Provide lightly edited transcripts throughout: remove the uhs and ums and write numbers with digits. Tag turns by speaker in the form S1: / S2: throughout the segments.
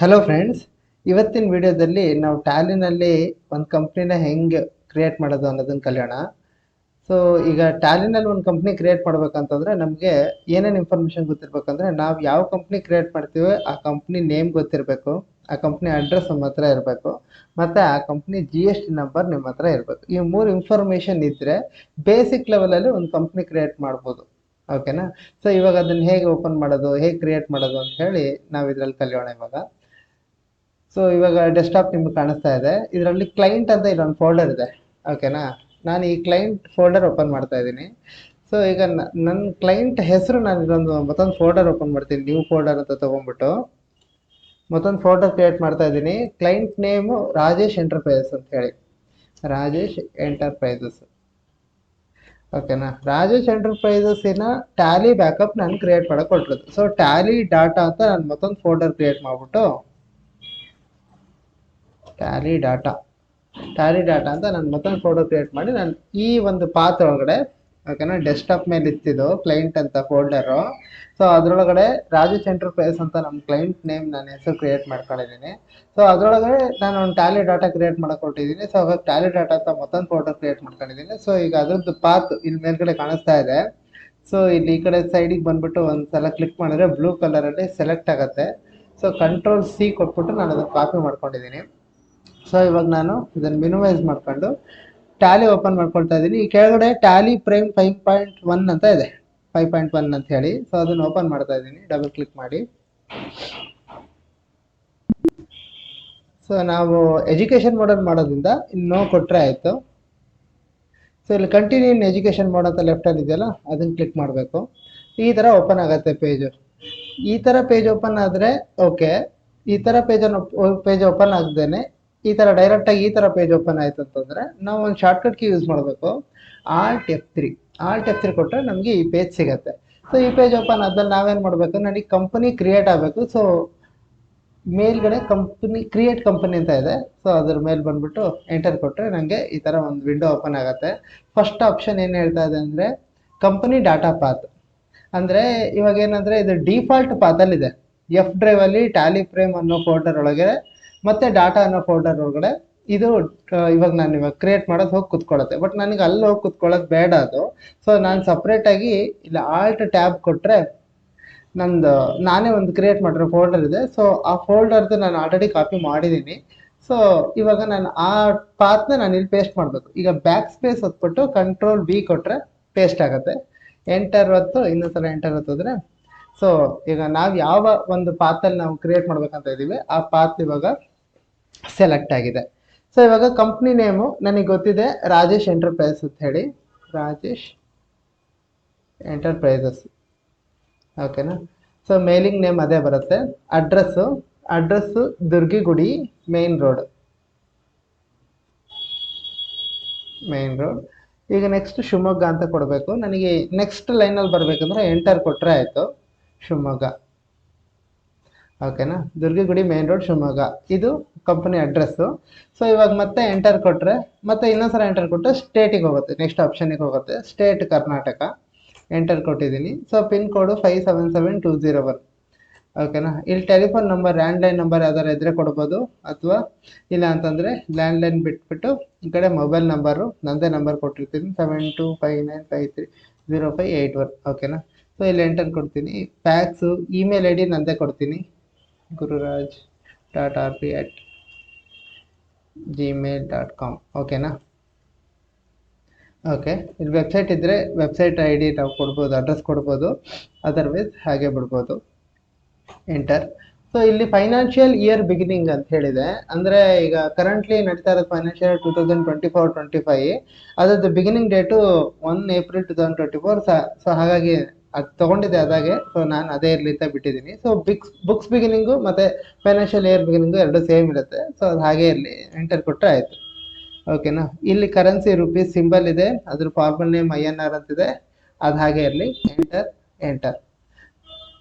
S1: Hello friends, ಇವತ್ತಿನ ವಿಡಿಯೋದಲ್ಲಿ ನಾವು ಟ್ಯಾಲಿನಲ್ಲಿ ಒಂದು ಕಂಪ್ನಿನ ಹೆಂಗೆ ಕ್ರಿಯೇಟ್ ಮಾಡೋದು ಅನ್ನೋದನ್ನು ಕಲಿಯೋಣ. ಸೊ ಈಗ ಟ್ಯಾಲಿನಲ್ಲಿ ಒಂದು ಕಂಪ್ನಿ ಕ್ರಿಯೇಟ್ ಮಾಡ್ಬೇಕಂತಂದ್ರೆ ನಮಗೆ ಏನೇನು ಇನ್ಫಾರ್ಮೇಷನ್ ಗೊತ್ತಿರ್ಬೇಕಂದ್ರೆ, ನಾವು ಯಾವ ಕಂಪ್ನಿ ಕ್ರಿಯೇಟ್ ಮಾಡ್ತೀವಿ ಆ ಕಂಪ್ನಿ ನೇಮ್ ಗೊತ್ತಿರಬೇಕು, ಆ ಕಂಪ್ನಿ ಅಡ್ರೆಸ್ ನಮ್ಮ ಹತ್ರ ಇರಬೇಕು, ಮತ್ತು ಆ ಕಂಪ್ನಿ GST ನಂಬರ್ ನಿಮ್ಮ ಹತ್ರ ಇರಬೇಕು. ಈ ಮೂರು ಇನ್ಫಾರ್ಮೇಷನ್ ಇದ್ದರೆ ಬೇಸಿಕ್ ಲೆವೆಲಲ್ಲಿ ಒಂದು ಕಂಪ್ನಿ ಕ್ರಿಯೇಟ್ ಮಾಡ್ಬೋದು. ಓಕೆನಾ? ಸೊ ಇವಾಗ ಅದನ್ನು ಹೇಗೆ ಓಪನ್ ಮಾಡೋದು, ಹೇಗೆ ಕ್ರಿಯೇಟ್ ಮಾಡೋದು ಅಂತ ಹೇಳಿ ನಾವು ಇದರಲ್ಲಿ ಕಲಿಯೋಣ ಇವಾಗ. ಸೊ ಇವಾಗ ಡೆಸ್ಕ್ಟಾಪ್ ನಿಮ್ಗೆ ಕಾಣಿಸ್ತಾ ಇದೆ. ಇದರಲ್ಲಿ ಕ್ಲೈಂಟ್ ಅಂತ ಇಲ್ಲೊಂದು ಫೋಲ್ಡರ್ ಇದೆ. ಓಕೆನಾ? ನಾನು ಈ ಕ್ಲೈಂಟ್ ಫೋಲ್ಡರ್ ಓಪನ್ ಮಾಡ್ತಾ ಇದ್ದೀನಿ. ಸೊ ಈಗ ನನ್ನ ಕ್ಲೈಂಟ್ ಹೆಸರು ನಾನು ಇದೊಂದು ಮತ್ತೊಂದು ಫೋಲ್ಡರ್ ಓಪನ್ ಮಾಡ್ತೀನಿ. ನ್ಯೂ ಫೋಲ್ಡರ್ ಅಂತ ತೊಗೊಂಡ್ಬಿಟ್ಟು ಮತ್ತೊಂದು ಫೋಲ್ಡರ್ ಕ್ರಿಯೇಟ್ ಮಾಡ್ತಾ ಇದ್ದೀನಿ. ಕ್ಲೈಂಟ್ ನೇಮು ರಾಜೇಶ್ ಎಂಟರ್ಪ್ರೈಸಸ್ ಅಂತ ಹೇಳಿ, ರಾಜೇಶ್ ಎಂಟರ್ಪ್ರೈಸಸ್. ಓಕೆನಾ? ರಾಜೇಶ್ ಎಂಟರ್ಪ್ರೈಸಸ್ಸಿನ ಟ್ಯಾಲಿ ಬ್ಯಾಕಪ್ ನಾನು ಕ್ರಿಯೇಟ್ ಮಾಡೋಕೆ ಕೊಟ್ಟಿರೋದು. ಸೊ ಟ್ಯಾಲಿ ಡಾಟಾ ಅಂತ ನಾನು ಮತ್ತೊಂದು ಫೋಲ್ಡರ್ ಕ್ರಿಯೇಟ್ ಮಾಡಿಬಿಟ್ಟು ಟ್ಯಾಲಿ ಡಾಟಾ ಅಂತ ನಾನು ಮತ್ತೊಂದು ಫೋಲ್ಡರ್ ಕ್ರಿಯೇಟ್ ಮಾಡಿ ನಾನು ಈ ಒಂದು ಪಾತ್ ಒಳಗಡೆ, ಓಕೆನಾ, ಡೆಸ್ಕ್ಟಾಪ್ ಮೇಲೆ ಇತ್ತಿದ್ದು ಕ್ಲೈಂಟ್ ಅಂತ ಫೋಲ್ಡರು. ಸೊ ಅದರೊಳಗಡೆ ರಾಜೇಶ್ ಎಂಟರ್ಪ್ರೈಸ್ ಅಂತ ನಮ್ಮ ಕ್ಲೈಂಟ್ ನೇಮ್ ನಾನು ಹೆಸರು ಕ್ರಿಯೇಟ್ ಮಾಡ್ಕೊಂಡಿದ್ದೀನಿ. ಸೊ ಅದರೊಳಗಡೆ ನಾನು ಒಂದು ಟ್ಯಾಲಿ ಡಾಟಾ ಕ್ರಿಯೇಟ್ ಮಾಡಕ್ಕೆ ಕೊಟ್ಟಿದ್ದೀನಿ. ಸೊ ಅವಾಗ ಟ್ಯಾಲಿ ಡಾಟಾ ಅಂತ ಮತ್ತೊಂದು ಫೋಲ್ಡರ್ ಕ್ರಿಯೇಟ್ ಮಾಡ್ಕೊಂಡಿದ್ದೀನಿ. ಸೊ ಈಗ ಅದ್ರದ್ದು ಪಾತ್ ಇಲ್ಲಿ ಮೇಲ್ಗಡೆ ಕಾಣಿಸ್ತಾ ಇದೆ. ಸೊ ಇಲ್ಲಿ ಈ ಕಡೆ ಸೈಡಿಗೆ ಬಂದ್ಬಿಟ್ಟು ಒಂದು ಸಲ ಕ್ಲಿಕ್ ಮಾಡಿದ್ರೆ ಬ್ಲೂ ಕಲರಲ್ಲಿ ಸೆಲೆಕ್ಟ್ ಆಗುತ್ತೆ. ಸೊ Ctrl+C ಕೊಟ್ಬಿಟ್ಟು ನಾನು ಅದನ್ನು ಕಾಪಿ ಮಾಡ್ಕೊಂಡಿದ್ದೀನಿ. ಸೊ ಇವಾಗ ನಾನು ಇದನ್ನು ಮಿನಿಮೈಸ್ ಮಾಡ್ಕೊಂಡು ಟ್ಯಾಲಿ ಓಪನ್ ಮಾಡ್ಕೊಳ್ತಾ ಇದ್ದೀನಿ. ಈ ಕೆಳಗಡೆ ಟ್ಯಾಲಿ ಪ್ರೈಮ್ 5.1 ಅಂತ ಇದೆ, 5.1 ಅಂತ ಹೇಳಿ. ಸೊ ಅದನ್ನು ಓಪನ್ ಮಾಡ್ತಾ ಇದ್ದೀನಿ, ಡಬಲ್ ಕ್ಲಿಕ್ ಮಾಡಿ. ಸೊ ನಾವು ಎಜುಕೇಷನ್ ಮೋಡಲ್ಲಿ ಮಾಡೋದ್ರಿಂದ ಇಲ್ಲಿ ನೋ ಕೊಟ್ಟರೆ ಆಯಿತು. ಸೊ ಇಲ್ಲಿ ಕಂಟಿನ್ಯೂ ಇನ್ ಎಜುಕೇಷನ್ ಮೋಡ್ ಅಂತ ಲೆಫ್ಟಲ್ಲಿ ಇದೆಯಲ್ಲ, ಅದನ್ನು ಕ್ಲಿಕ್ ಮಾಡಬೇಕು. ಈ ಥರ ಓಪನ್ ಆಗುತ್ತೆ ಪೇಜು. ಈ ಥರ ಪೇಜ್ ಓಪನ್ ಆದರೆ ಓಕೆ. ಈ ಥರ ಪೇಜ್ ಓಪನ್ ಆಗದೇನೆ ಈ ಥರ ಡೈರೆಕ್ಟಾಗಿ ಈ ಥರ ಪೇಜ್ ಓಪನ್ ಆಯಿತು ಅಂತಂದರೆ ನಾವು ಒಂದು ಶಾರ್ಟ್ಕಟ್ ಕೀ ಯೂಸ್ ಮಾಡಬೇಕು. Alt F3 ಕೊಟ್ಟರೆ ನಮಗೆ ಈ ಪೇಜ್ ಸಿಗುತ್ತೆ. ಸೊ ಈ ಪೇಜ್ ಓಪನ್ ಆದ್ಮೇಲೆ ನಾವೇನು ಮಾಡಬೇಕು, ನನಗೆ ಕಂಪನಿ ಕ್ರಿಯೇಟ್ ಆಗಬೇಕು. ಸೊ ಮೇಲ್ಗಡೆ ಕ್ರಿಯೇಟ್ ಕಂಪನಿ ಅಂತ ಇದೆ. ಸೊ ಅದ್ರ ಮೇಲೆ ಬಂದ್ಬಿಟ್ಟು ಎಂಟರ್ ಕೊಟ್ಟರೆ ನನಗೆ ಈ ಥರ ಒಂದು ವಿಂಡೋ ಓಪನ್ ಆಗುತ್ತೆ. ಫಸ್ಟ್ ಆಪ್ಷನ್ ಏನು ಹೇಳ್ತಾ ಇದೆ ಅಂದರೆ ಕಂಪನಿ ಡಾಟಾ ಪಾತ್. ಅಂದರೆ ಇವಾಗ ಏನಂದರೆ ಇದು ಡಿಫಾಲ್ಟ್ ಪಾತಲ್ಲಿದೆ. ಎಫ್ ಡ್ರೈವಲ್ಲಿ ಟ್ಯಾಲಿ ಫ್ರೇಮ್ ಅನ್ನೋ ಫೋಲ್ಡರ್ ಒಳಗೆ ಮತ್ತು ಡಾಟಾ ಅನ್ನೋ ಫೋಲ್ಡರ್ ಒಳಗಡೆ ಇದು ಇವಾಗ ಕ್ರಿಯೇಟ್ ಮಾಡೋದು ಹೋಗಿ ಕುತ್ಕೊಳ್ಳುತ್ತೆ. ಬಟ್ ನನಗೆ ಅಲ್ಲಿ ಹೋಗಿ ಕುತ್ಕೊಳ್ಳೋದು ಬೇಡ ಅದು. ಸೊ ನಾನು ಸಪ್ರೇಟಾಗಿ ಇಲ್ಲ Alt Tab ಕೊಟ್ಟರೆ ನಾನೇ ಒಂದು ಕ್ರಿಯೇಟ್ ಮಾಡಿರೋ ಫೋಲ್ಡರ್ ಇದೆ. ಸೊ ಆ ಫೋಲ್ಡರ್ದು ನಾನು ಆಲ್ರೆಡಿ ಕಾಪಿ ಮಾಡಿದ್ದೀನಿ. ಸೊ ಇವಾಗ ನಾನು ಆ ಪಾತ್ನ ನಾನು ಇಲ್ಲಿ ಪೇಸ್ಟ್ ಮಾಡಬೇಕು. ಈಗ ಬ್ಯಾಕ್ ಸ್ಪೇಸ್ ಹೊತ್ಬಿಟ್ಟು Ctrl+V ಕೊಟ್ಟರೆ ಪೇಸ್ಟ್ ಆಗುತ್ತೆ. ಎಂಟರ್ ಹೊತ್ತು ಇನ್ನೊಂದ್ಸಲ ಎಂಟರ್ ಹೊತ್ತಿದ್ರೆ ಸೊ ಈಗ ನಾವು ಯಾವ ಒಂದು ಪಾತಲ್ಲಿ ನಾವು ಕ್ರಿಯೇಟ್ ಮಾಡ್ಬೇಕಂತ ಇದ್ದೀವಿ ಆ ಪಾತ್ ಇವಾಗ ಸೆಲೆಕ್ಟ್ ಆಗಿದೆ. ಸೊ ಇವಾಗ ಕಂಪ್ನಿ ನೇಮು ನನಗೆ ಗೊತ್ತಿದೆ, ರಾಜೇಶ್ ಎಂಟರ್ಪ್ರೈಸಸ್ ಅಂತ ಹೇಳಿ, ರಾಜೇಶ್ ಎಂಟರ್ಪ್ರೈಸಸ್. ಓಕೆನಾ? ಸೊ ಮೇಲಿಂಗ್ ನೇಮ್ ಅದೇ ಬರುತ್ತೆ. Address Durgigudi main road. ಈಗ ನೆಕ್ಸ್ಟ್ ಶಿವಮೊಗ್ಗ ಅಂತ ಕೊಡಬೇಕು. ನನಗೆ ನೆಕ್ಸ್ಟ್ ಲೈನಲ್ಲಿ ಬರಬೇಕಂದ್ರೆ ಎಂಟರ್ ಕೊಟ್ಟರೆ ಆಯಿತು, ಶಿವಮೊಗ್ಗ. ಓಕೆನಾ? ದುರ್ಗಿಗುಡಿ ಮೇನ್ ರೋಡ್ ಶಿವಮೊಗ್ಗ, ಇದು ಕಂಪನಿ ಅಡ್ರೆಸ್ಸು. ಸೊ ಇವಾಗ ಮತ್ತೆ ಎಂಟರ್ ಕೊಟ್ಟರೆ ಮತ್ತೆ ಇನ್ನೊಂದ್ಸಲ ಎಂಟರ್ ಕೊಟ್ಟರೆ ಸ್ಟೇಟಿಗೆ ಹೋಗುತ್ತೆ, ನೆಕ್ಸ್ಟ್ ಆಪ್ಷನಿಗೆ ಹೋಗುತ್ತೆ, ಸ್ಟೇಟ್ ಕರ್ನಾಟಕ. ಎಂಟರ್ ಕೊಟ್ಟಿದ್ದೀನಿ. ಸೊ ಪಿನ್ ಕೋಡು 577201. ಓಕೆನಾ? ಇಲ್ಲಿ ಟೆಲಿಫೋನ್ ನಂಬರ್, ಲ್ಯಾಂಡ್ಲೈನ್ ನಂಬರ್ ಯಾವ್ದಾರು ಇದ್ದರೆ ಕೊಡ್ಬೋದು, ಅಥವಾ ಇಲ್ಲ ಅಂತಂದರೆ ಲ್ಯಾಂಡ್ಲೈನ್ ಬಿಟ್ಬಿಟ್ಟು ಈ ಕಡೆ ಮೊಬೈಲ್ ನಂಬರು ನನ್ನದೇ ನಂಬರ್ ಕೊಟ್ಟಿರ್ತೀನಿ, 7259530581. ಓಕೆನಾ? ಸೊ ಇಲ್ಲಿ ಎಂಟರ್ ಕೊಡ್ತೀನಿ. ಫ್ಯಾಕ್ಸು, ಇಮೇಲ್ ID ನನ್ನದೇ ಕೊಡ್ತೀನಿ, gururaj.rp@gmail.com. ಓಕೆನಾ? ಓಕೆ. ಇಲ್ಲಿ ವೆಬ್ಸೈಟ್ ಇದ್ದರೆ ವೆಬ್ಸೈಟ್ ID ನಾವು ಕೊಡ್ಬೋದು, ಅಡ್ರೆಸ್ ಕೊಡ್ಬೋದು, ಅದರ್ವೈಸ್ ಹಾಗೆ ಬಿಡ್ಬೋದು. ಎಂಟರ್. ಸೊ ಇಲ್ಲಿ ಫೈನಾನ್ಷಿಯಲ್ ಇಯರ್ ಬಿಗಿನಿಂಗ್ ಅಂತ ಹೇಳಿದೆ. ಅಂದರೆ ಈಗ ಕರೆಂಟ್ಲಿ ನಡೀತಾ ಇರೋದು ಫೈನಾನ್ಷಿಯಲ್ 2024-25. ಅದರದ್ದು ಬಿಗಿನಿಂಗ್ ಡೇಟು 1 ಏಪ್ರಿಲ್ 2024. ಸೊ ಹಾಗಾಗಿ ಅದು ತೊಗೊಂಡಿದ್ದೆ ಅದಾಗೆ. ಸೊ ನಾನು ಅದೇ ಇರಲಿ ಅಂತ ಬಿಟ್ಟಿದ್ದೀನಿ. ಸೊ ಬುಕ್ಸ್ ಬಿಗಿನಿಂಗು ಮತ್ತು ಫೈನಾನ್ಷಿಯಲ್ ಇಯರ್ ಬಿಗಿನಿಂಗು ಎರಡು ಸೇಮ್ ಇರುತ್ತೆ. ಸೊ ಅದು ಹಾಗೆ ಇರಲಿ, ಎಂಟರ್ ಕೊಟ್ಟರೆ ಆಯಿತು. ಓಕೆನಾ? ಇಲ್ಲಿ ಕರೆನ್ಸಿ ರುಪೀಸ್ ಸಿಂಬಲ್ ಇದೆ, ಅದ್ರ ಫಾರ್ಮಲ್ ನೇಮ್ INR ಅಂತಿದೆ, ಅದು ಹಾಗೆ ಇರಲಿ. ಎಂಟರ್.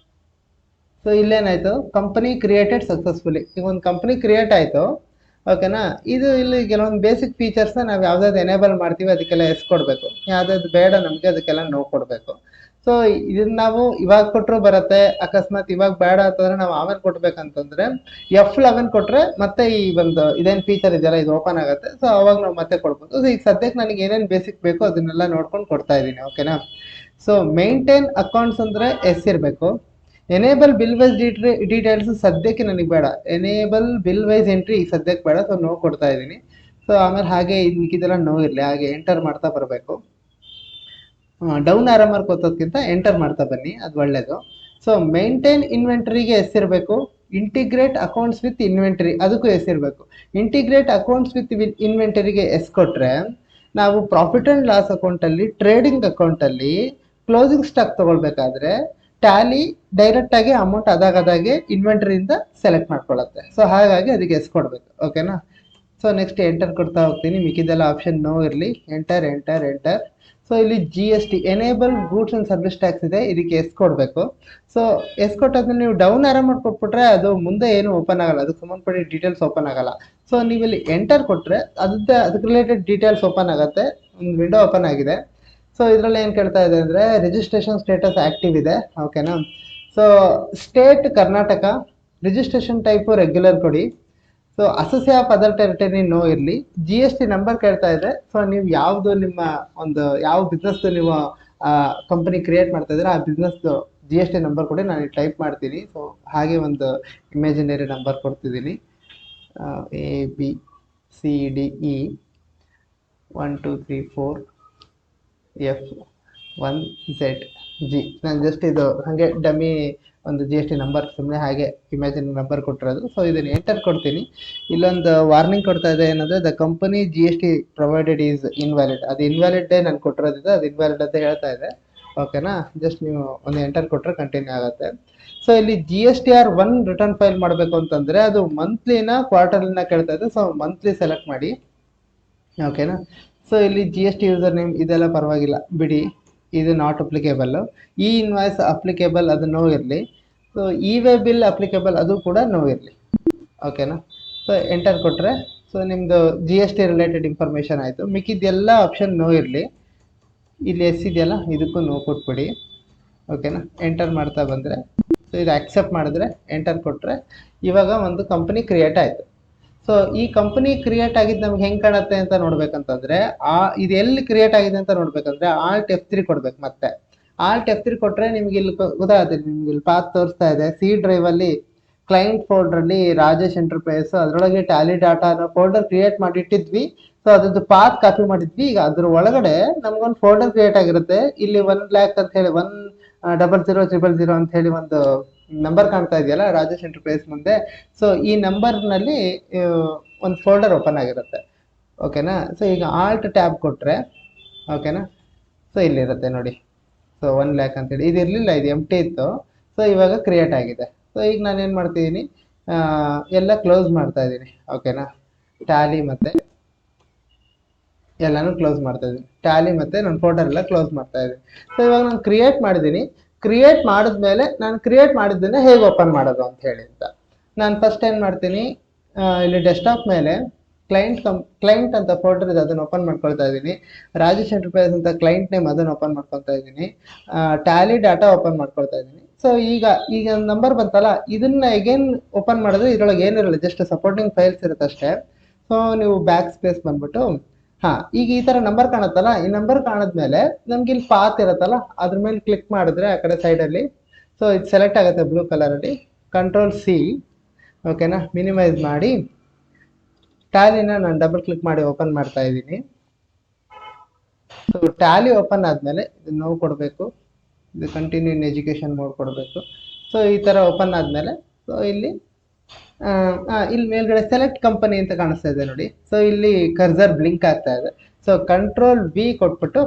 S1: ಸೊ ಇಲ್ಲೇನಾಯಿತು, ಕಂಪನಿ ಕ್ರಿಯೇಟೆಡ್ ಸಕ್ಸಸ್ಫುಲಿ. ಈಗ ಒಂದು ಕಂಪನಿ ಕ್ರಿಯೇಟ್ ಆಯಿತು. ಓಕೆನಾ? ಇಲ್ಲಿ ಕೆಲವೊಂದು ಬೇಸಿಕ್ ಫೀಚರ್ಸ್ನ ನಾವು ಯಾವ್ದಾದ್ರು ಎನೇಬಲ್ ಮಾಡ್ತೀವಿ ಅದಕ್ಕೆಲ್ಲ ಎಸ್ ಕೊಡಬೇಕು, ಯಾವುದಾದ್ರು ಬೇಡ ನಮಗೆ ಅದಕ್ಕೆಲ್ಲ ನೋ ಕೊಡಬೇಕು. ಸೊ ಇದನ್ನ ನಾವು ಇವಾಗ ಕೊಟ್ಟರು ಬರುತ್ತೆ, ಅಕಸ್ಮಾತ್ ಇವಾಗ ಬೇಡ ಅಂತಂದ್ರೆ ನಾವು ಆಮೇಲೆ ಕೊಟ್ಬೇಕಂತಂದ್ರೆ F11 ಕೊಟ್ರೆ ಮತ್ತೆ ಈ ಒಂದು ಇದೇನು ಫೀಚರ್ ಇದೆಯಲ್ಲ ಇದು ಓಪನ್ ಆಗುತ್ತೆ. ಸೊ ಅವಾಗ ನಾವು ಮತ್ತೆ ಕೊಡ್ಬೋದು. ಸೊ ಈಗ ಸದ್ಯಕ್ಕೆ ನನಗೆ ಏನೇನು ಬೇಸಿಕ್ ಬೇಕೋ ಅದನ್ನೆಲ್ಲ ನೋಡ್ಕೊಂಡು ಕೊಡ್ತಾ ಇದ್ದೀನಿ. ಓಕೆನಾ. ಸೊ ಮೇಂಟೈನ್ ಅಕೌಂಟ್ಸ್ ಅಂದ್ರೆ ಎಸ್ ಇರಬೇಕು. ಎನೇಬಲ್ ಬಿಲ್ ವೈಸ್ ಡೀಟೇಲ್ಸ್ ಸದ್ಯಕ್ಕೆ ನನಗೆ ಬೇಡ. ಎನೇಬಲ್ ಬಿಲ್ ವೈಸ್ ಎಂಟ್ರಿ ಈಗ ಸದ್ಯಕ್ಕೆ ಬೇಡ. ಸೊ ನೋ ಕೊಡ್ತಾ ಇದ್ದೀನಿ. ಸೊ ಆಮೇಲೆ ಹಾಗೆ ಇದಕ್ಕಿದೆಲ್ಲ ನೋ ಇರಲಿ, ಹಾಗೆ ಎಂಟರ್ ಮಾಡ್ತಾ ಬರಬೇಕು. ಡೌನ್ ಆರೋ ಮಾರ್ಕ್ ಓದೋದಕ್ಕಿಂತ ಎಂಟರ್ ಮಾಡ್ತಾ ಬನ್ನಿ, ಅದು ಒಳ್ಳೇದು. ಸೊ ಮೇಂಟೈನ್ ಇನ್ವೆಂಟರಿಗೆ ಎಸ್ ಇರಬೇಕು. ಇಂಟಿಗ್ರೇಟ್ ಅಕೌಂಟ್ಸ್ ವಿತ್ ಇನ್ವೆಂಟರಿ ಅದಕ್ಕೂ ಎಸ್ ಇರಬೇಕು. ಇಂಟಿಗ್ರೇಟ್ ಅಕೌಂಟ್ಸ್ ವಿತ್ ಇನ್ವೆಂಟರಿಗೆ ಎಸ್ ಕೊಟ್ರೆ ನಾವು ಪ್ರಾಫಿಟ್ ಅಂಡ್ ಲಾಸ್ ಅಕೌಂಟಲ್ಲಿ, ಟ್ರೇಡಿಂಗ್ ಅಕೌಂಟಲ್ಲಿ ಕ್ಲೋಸಿಂಗ್ ಸ್ಟಾಕ್ ತಗೊಳ್ಬೇಕಾದ್ರೆ ಟ್ಯಾಲಿ ಡೈರೆಕ್ಟ್ ಆಗಿ ಅಮೌಂಟ್ ಅದಾಗದಾಗೆ ಇನ್ವೆಂಟರಿಯಿಂದ ಸೆಲೆಕ್ಟ್ ಮಾಡ್ಕೊಳ್ಳುತ್ತೆ. ಸೊ ಹಾಗಾಗಿ ಅದಕ್ಕೆ ಎಸ್ ಕೊಡಬೇಕು. ಓಕೆನಾ. ಸೊ ನೆಕ್ಸ್ಟ್ ಎಂಟರ್ ಕೊಡ್ತಾ ಹೋಗ್ತೀನಿ. ಮಿಕ್ಕಿದೆಲ್ಲ ಆಪ್ಷನ್ ನೋ ಇರಲಿ. Enter enter enter. ಸೊ ಇಲ್ಲಿ GST enable goods and service tax ಇದೆ, ಇದಕ್ಕೆ ಎಸ್ ಕೊಡಬೇಕು. ಸೊ ಎಸ್ ಕೊಟ್ಟಾದ್ಮೇಲೆ ನೀವು ಡೌನ್ ಆರೋ ಮಾಡ್ಕೊಟ್ಬಿಟ್ರೆ ಅದು ಮುಂದೆ ಏನು ಓಪನ್ ಆಗಲ್ಲ, ಅದಕ್ಕೆ ಸಂಬಂಧಪಟ್ಟ ಡೀಟೇಲ್ಸ್ ಓಪನ್ ಆಗಲ್ಲ. ಸೊ ನೀವು ಇಲ್ಲಿ ಎಂಟರ್ ಕೊಟ್ಟರೆ ಅದಕ್ಕೆ ರಿಲೇಟೆಡ್ ಡೀಟೇಲ್ಸ್ ಓಪನ್ ಆಗುತ್ತೆ. ಒಂದು ವಿಂಡೋ ಓಪನ್ ಆಗಿದೆ. ಸೊ ಇದರಲ್ಲಿ ಏನು ಕೇಳ್ತಾ ಇದೆ ಅಂದರೆ ರಿಜಿಸ್ಟ್ರೇಷನ್ ಸ್ಟೇಟಸ್ ಆ್ಯಕ್ಟಿವ್ ಇದೆ. ಓಕೆನಾ. So state Karnataka, registration type regular ಕೊಡಿ. So associate of other territory no ಇರಲಿ. GST ನಂಬರ್ ಕೇಳ್ತಾ ಇದೆ. ಸೊ ನೀವು ಯಾವುದು ನಿಮ್ಮ ಒಂದು ಯಾವ ಬಿಸ್ನೆಸ್ ನೀವು ಕಂಪನಿ ಕ್ರಿಯೇಟ್ ಮಾಡ್ತಾ ಇದ್ರೆ ಆ ಬಿಸ್ನೆಸ್ GST ನಂಬರ್ ಕೊಡಿ, ನಾನು ಟೈಪ್ ಮಾಡ್ತೀನಿ. ಸೊ ಹಾಗೆ ಒಂದು ಇಮ್ಯಾಜಿನರಿ ನಂಬರ್ ಕೊಡ್ತಿದ್ದೀನಿ. ABCDE 1 2 3 4 F1ZG. ನಾನು ಜಸ್ಟ್ ಇದು ಹಾಗೆ ಡಮ್ಮಿ ಒಂದು GST ನಂಬರ್ ಸುಮ್ಮನೆ ಹಾಗೆ ಇಮ್ಯಾಜಿನ್ ನಂಬರ್ ಕೊಟ್ಟಿರೋದು. ಸೊ ಇದನ್ನು ಎಂಟರ್ ಕೊಡ್ತೀನಿ. ಇಲ್ಲೊಂದು ವಾರ್ನಿಂಗ್ ಕೊಡ್ತಾ ಇದೆ, ಏನಂದರೆ the company GST provided is invalid. ಅದು ಇನ್ವ್ಯಾಲಿಡ್ ನಾನು ಕೊಟ್ಟಿರೋದಿದೆ, ಅದು ಇನ್ವ್ಯಾಲಿಡ್ ಅಂತ ಹೇಳ್ತಾ ಇದೆ. ಓಕೆನಾ. ಜಸ್ಟ್ ನೀವು ಒಂದು ಎಂಟರ್ ಕೊಟ್ಟರೆ ಕಂಟಿನ್ಯೂ ಆಗುತ್ತೆ. ಸೊ ಇಲ್ಲಿ GSTR 1 ರಿಟರ್ನ್ ಫೈಲ್ ಮಾಡಬೇಕು ಅಂತಂದರೆ ಅದು ಮಂತ್ಲಿನ ಕ್ವಾರ್ಟರ್ಲಿನ ಕೇಳ್ತಾ ಇದೆ. ಸೊ ಮಂತ್ಲಿ ಸೆಲೆಕ್ಟ್ ಮಾಡಿ. ಓಕೆನಾ. ಸೊ ಇಲ್ಲಿ GST ಯೂಸರ್ ನೇಮ್ ಇದೆಲ್ಲ ಪರವಾಗಿಲ್ಲ ಬಿಡಿ, ಇದು ನಾಟ್ ಅಪ್ಲಿಕೇಬಲ್. ಈ ಇನ್ವಾಯ್ಸ್ ಅಪ್ಲಿಕೇಬಲ್ ಅದು ನೋ ಇರಲಿ. ಸೊ ವೇ ಬಿಲ್ ಅಪ್ಲಿಕೇಬಲ್ ಅದು ಕೂಡ ನೋ ಇರಲಿ. ಓಕೆನಾ. ಸೊ ಎಂಟರ್ ಕೊಟ್ಟರೆ ಸೊ ನಿಮ್ಮದು GST ರಿಲೇಟೆಡ್ ಇನ್ಫಾರ್ಮೇಷನ್ ಆಯಿತು. ಮಿಕ್ಕಿದ್ದೆಲ್ಲ ಆಪ್ಷನ್ ನೋ ಇರಲಿ. ಇಲ್ಲಿ ಎಸ್ ಇದೆಯಲ್ಲ ಇದಕ್ಕೂ ನೋ ಕೊಟ್ಬಿಡಿ. ಓಕೆನಾ. ಎಂಟರ್ ಮಾಡ್ತಾ ಬಂದರೆ ಸೊ ಇದು ಆಕ್ಸೆಪ್ಟ್ ಮಾಡಿದ್ರೆ ಎಂಟರ್ ಕೊಟ್ಟರೆ ಇವಾಗ ಒಂದು ಕಂಪನಿ ಕ್ರಿಯೇಟ್ ಆಯಿತು. ಸೊ ಈ ಕಂಪನಿ ಕ್ರಿಯೇಟ್ ಆಗಿದ್ದು ನಮ್ಗೆ ಹೆಂಗೆ ಕಾಣುತ್ತೆ ಅಂತ ನೋಡ್ಬೇಕಂತಂದ್ರೆ ಇದು ಎಲ್ಲಿ ಕ್ರಿಯೇಟ್ ಆಗಿದೆ ಅಂತ ನೋಡ್ಬೇಕಂದ್ರೆ Alt F3 ಕೊಡ್ಬೇಕು. ಮತ್ತೆ Alt F3 ಕೊಟ್ರೆ ನಿಮ್ಗೆ ಇಲ್ಲಿ ಗೊತ್ತಾಗುತ್ತೆ. ನಿಮ್ಗೆ ಇಲ್ಲಿ ಪಾತ್ ತೋರಿಸ್ತಾ ಇದೆ. C ಡ್ರೈವ್ ಅಲ್ಲಿ ಕ್ಲೈಂಟ್ ಫೋಲ್ಡರ್ ಅಲ್ಲಿ ರಾಜೇಶ್ ಎಂಟರ್ಪ್ರೈಸ್ ಅದರೊಳಗೆ ಟ್ಯಾಲಿ ಡಾಟಾ ಅನ್ನೋ ಫೋಲ್ಡರ್ ಕ್ರಿಯೇಟ್ ಮಾಡಿಟ್ಟಿದ್ವಿ. ಸೊ ಅದ್ರದ್ದು ಪಾತ್ ಕಾಪಿ ಮಾಡಿದ್ವಿ. ಈಗ ಅದ್ರ ಒಳಗಡೆ ನಮ್ಗೊಂದು ಫೋಲ್ಡರ್ ಕ್ರಿಯೇಟ್ ಆಗಿರುತ್ತೆ. ಇಲ್ಲಿ 1 lakh ಅಂತ ಹೇಳಿ 1000000 ಅಂತ ಹೇಳಿ ಒಂದು ನಂಬರ್ ಕಾಣ್ತಾ ಇದೆಯಲ್ಲ ರಾಜೇಶ್ ಎಂಟರ್ಪ್ರೈಸ್ ಮುಂದೆ. ಸೊ ಈ ನಂಬರ್ನಲ್ಲಿ ಒಂದು ಫೋಲ್ಡರ್ ಓಪನ್ ಆಗಿರುತ್ತೆ. ಓಕೆನಾ. ಸೊ ಈಗ ಆಲ್ಟ್ ಟ್ಯಾಬ್ ಕೊಟ್ಟರೆ ಓಕೆನಾ. ಸೊ ಇಲ್ಲಿರುತ್ತೆ ನೋಡಿ. ಸೊ 1 lakh ಅಂತೇಳಿ ಇದು ಇರಲಿಲ್ಲ, ಇದು ಎಂಟಿ ಇತ್ತು. ಸೊ ಇವಾಗ ಕ್ರಿಯೇಟ್ ಆಗಿದೆ. ಸೊ ಈಗ ನಾನು ಏನು ಮಾಡ್ತಿದ್ದೀನಿ, ಎಲ್ಲ ಕ್ಲೋಸ್ ಮಾಡ್ತಾ ಇದ್ದೀನಿ. ಓಕೆನಾ. ಟ್ಯಾಲಿ ಮತ್ತು ಎಲ್ಲನೂ ಕ್ಲೋಸ್ ಮಾಡ್ತಾ ಇದ್ದೀನಿ. ಟ್ಯಾಲಿ ಮತ್ತು ನನ್ನ ಫೋಲ್ಡರ್ ಎಲ್ಲ ಕ್ಲೋಸ್ ಮಾಡ್ತಾ ಇದ್ದೀನಿ. ಸೊ ಇವಾಗ ನಾನು ಕ್ರಿಯೇಟ್ ಮಾಡಿದ್ದೀನಿ. ಕ್ರಿಯೇಟ್ ಮಾಡಿದ್ಮೇಲೆ ನಾನು ಕ್ರಿಯೇಟ್ ಮಾಡಿದ್ದನ್ನು ಹೇಗೆ ಓಪನ್ ಮಾಡೋದು ಅಂತ ಹೇಳಿ ಅಂತ ನಾನು ಫಸ್ಟ್ ಏನು ಮಾಡ್ತೀನಿ, ಇಲ್ಲಿ ಡೆಸ್ಕ್ಟಾಪ್ ಮೇಲೆ ಕ್ಲೈಂಟ್ ಅಂತ ಫೋಲ್ಡರ್ ಇದೆ, ಅದನ್ನು ಓಪನ್ ಮಾಡ್ಕೊಳ್ತಾ ಇದ್ದೀನಿ. ರಾಜೇಶ್ ಎಂಟರ್ಪ್ರೈಸ್ ಅಂತ ಕ್ಲೈಂಟ್ ನೇಮ್ ಅದನ್ನು ಓಪನ್ ಮಾಡ್ಕೊಳ್ತಾ ಇದ್ದೀನಿ. ಟ್ಯಾಲಿ ಡಾಟಾ ಓಪನ್ ಮಾಡ್ಕೊಳ್ತಾ ಇದ್ದೀನಿ. ಸೊ ಈಗ ನಂಬರ್ ಬಂತಲ್ಲ, ಇದನ್ನ ಅಗೇನ್ ಓಪನ್ ಮಾಡಿದ್ರೆ ಇದರೊಳಗೆ ಏನಿರಲ್ಲ, ಜಸ್ಟ್ ಸಪೋರ್ಟಿಂಗ್ ಫೈಲ್ಸ್ ಇರುತ್ತೆ ಅಷ್ಟೇ. ಸೊ ನೀವು ಬ್ಯಾಕ್ ಸ್ಪೇಸ್ ಬಂದ್ಬಿಟ್ಟು ಈಗ ಈ ಥರ ನಂಬರ್ ಕಾಣುತ್ತಲ್ಲ, ಈ ನಂಬರ್ ಕಾಣಿದ್ಮೇಲೆ ನಮ್ಗೆ ಇಲ್ಲಿ ಪಾತ್ ಇರುತ್ತಲ್ಲ ಅದ್ರ ಮೇಲೆ ಕ್ಲಿಕ್ ಮಾಡಿದ್ರೆ ಆ ಕಡೆ ಸೈಡಲ್ಲಿ ಸೊ ಇದು ಸೆಲೆಕ್ಟ್ ಆಗುತ್ತೆ ಬ್ಲೂ ಕಲರಲ್ಲಿ. Ctrl+C. ಓಕೆನಾ. ಮಿನಿಮೈಸ್ ಮಾಡಿ ಟ್ಯಾಲಿನ ನಾನು ಡಬಲ್ ಕ್ಲಿಕ್ ಮಾಡಿ ಓಪನ್ ಮಾಡ್ತಾ ಇದ್ದೀನಿ. ಸೊ ಟ್ಯಾಲಿ ಓಪನ್ ಆದಮೇಲೆ ಇದು ನೋ ಕೊಡಬೇಕು, ಇದು ಕಂಟಿನ್ಯೂ ಇನ್ ಎಜುಕೇಷನ್ ಮೋಡ್ ಕೊಡಬೇಕು. ಸೊ ಈ ಥರ ಓಪನ್ ಆದಮೇಲೆ ಸೊ ಇಲ್ಲಿ ಮೇಲ್ಗಡೆ ಸೆಲೆಕ್ಟ್ ಕಂಪನಿ ಅಂತ ಕಾಣಿಸ್ತಾ ಇದೆ ನೋಡಿ. ಸೊ ಇಲ್ಲಿ ಕರ್ಸರ್ ಬ್ಲಿಂಕ್ ಆಗ್ತಾ ಇದೆ. ಸೊ Ctrl+V ಕೊಟ್ಬಿಟ್ಟು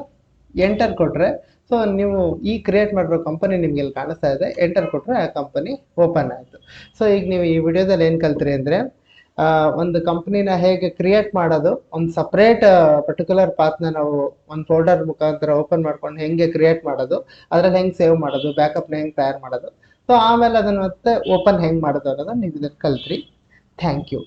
S1: ಎಂಟರ್ ಕೊಟ್ಟರೆ ಸೊ ನೀವು ಈ ಕ್ರಿಯೇಟ್ ಮಾಡಿರೋ ಕಂಪನಿ ನಿಮ್ಗೆ ಇಲ್ಲಿ ಕಾಣಿಸ್ತಾ ಇದೆ. ಎಂಟರ್ ಕೊಟ್ಟರೆ ಆ ಕಂಪನಿ ಓಪನ್ ಆಯಿತು. ಸೊ ಈಗ ನೀವು ಈ ವಿಡಿಯೋದಲ್ಲಿ ಏನು ಕಲ್ತ್ರಿ ಅಂದರೆ ಒಂದು ಕಂಪ್ನಿನ ಹೇಗೆ ಕ್ರಿಯೇಟ್ ಮಾಡೋದು, ಒಂದು ಸಪ್ರೇಟ್ ಪರ್ಟಿಕ್ಯುಲರ್ ಪಾತ್ನ ನಾವು ಒಂದು ಫೋಲ್ಡರ್ ಮುಖಾಂತರ ಓಪನ್ ಮಾಡ್ಕೊಂಡು ಹೆಂಗೆ ಕ್ರಿಯೇಟ್ ಮಾಡೋದು, ಅದ್ರಲ್ಲಿ ಹೆಂಗೆ ಸೇವ್ ಮಾಡೋದು, ಬ್ಯಾಕಪ್ನ ಹೆಂಗೆ ತಯಾರು ಮಾಡೋದು, ಸೊ ಆಮೇಲೆ ಅದನ್ನು ಮತ್ತೆ ಓಪನ್ ಹೆಂಗೆ ಮಾಡೋದು ಅನ್ನೋದನ್ನು ನೀವು ಇದನ್ನು ಕಲ್ತ್ರಿ. Thank you.